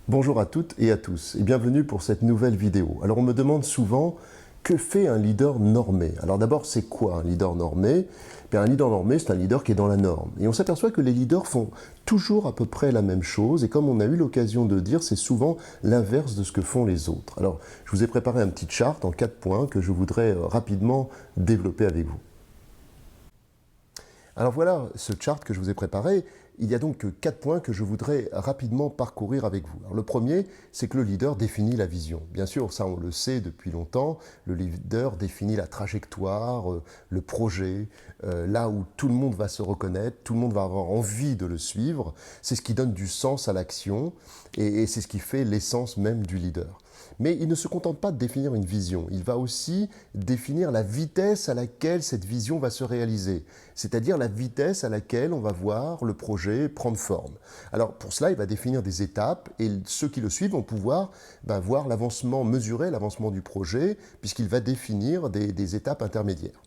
Bonjour à toutes et à tous et bienvenue pour cette nouvelle vidéo. Alors on me demande souvent que fait un leader normé. Alors d'abord c'est quoi un leader normé? Un leader normé c'est un leader qui est dans la norme. Et on s'aperçoit que les leaders font toujours à peu près la même chose et comme on a eu l'occasion de dire, c'est souvent l'inverse de ce que font les autres. Alors je vous ai préparé un petit chart en 4 points que je voudrais rapidement développer avec vous. Alors voilà ce chart que je vous ai préparé. Il y a donc 4 points que je voudrais rapidement parcourir avec vous. Alors le premier, c'est que le leader définit la vision. Bien sûr, ça on le sait depuis longtemps, le leader définit la trajectoire, le projet, là où tout le monde va se reconnaître, tout le monde va avoir envie de le suivre. C'est ce qui donne du sens à l'action et c'est ce qui fait l'essence même du leader. Mais il ne se contente pas de définir une vision, il va aussi définir la vitesse à laquelle cette vision va se réaliser, c'est-à-dire la vitesse à laquelle on va voir le projet prendre forme. Alors pour cela, il va définir des étapes et ceux qui le suivent vont pouvoir voir l'avancement, mesurer l'avancement du projet puisqu'il va définir des étapes intermédiaires.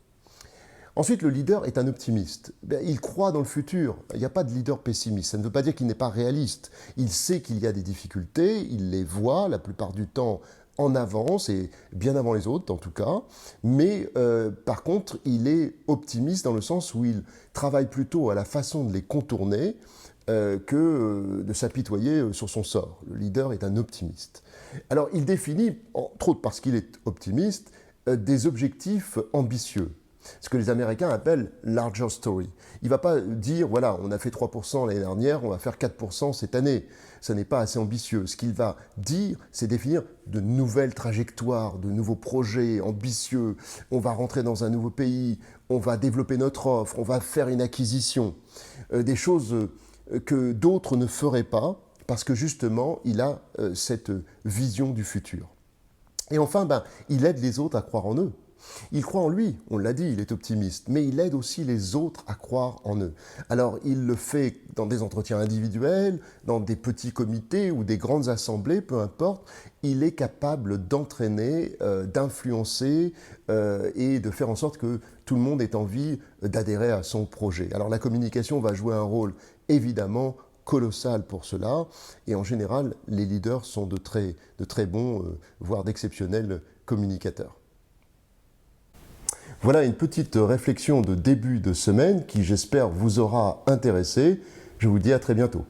Ensuite, le leader est un optimiste. Il croit dans le futur. Il n'y a pas de leader pessimiste. Ça ne veut pas dire qu'il n'est pas réaliste. Il sait qu'il y a des difficultés, il les voit la plupart du temps en avance et bien avant les autres en tout cas. Mais par contre, il est optimiste dans le sens où il travaille plutôt à la façon de les contourner que de s'apitoyer sur son sort. Le leader est un optimiste. Alors, il définit, entre autres parce qu'il est optimiste, des objectifs ambitieux. Ce que les Américains appellent « larger story ». Il ne va pas dire « voilà, on a fait 3% l'année dernière, on va faire 4% cette année ». Ça n'est pas assez ambitieux. Ce qu'il va dire, c'est définir de nouvelles trajectoires, de nouveaux projets ambitieux. On va rentrer dans un nouveau pays, on va développer notre offre, on va faire une acquisition. Des choses que d'autres ne feraient pas parce que justement, il a cette vision du futur. Et enfin, il aide les autres à croire en eux. Il croit en lui, on l'a dit, il est optimiste, mais il aide aussi les autres à croire en eux. Alors il le fait dans des entretiens individuels, dans des petits comités ou des grandes assemblées, peu importe, il est capable d'entraîner, d'influencer et de faire en sorte que tout le monde ait envie d'adhérer à son projet. Alors la communication va jouer un rôle évidemment colossal pour cela, et en général, les leaders sont de très bons, voire d'exceptionnels communicateurs. Voilà une petite réflexion de début de semaine qui, j'espère, vous aura intéressé. Je vous dis à très bientôt.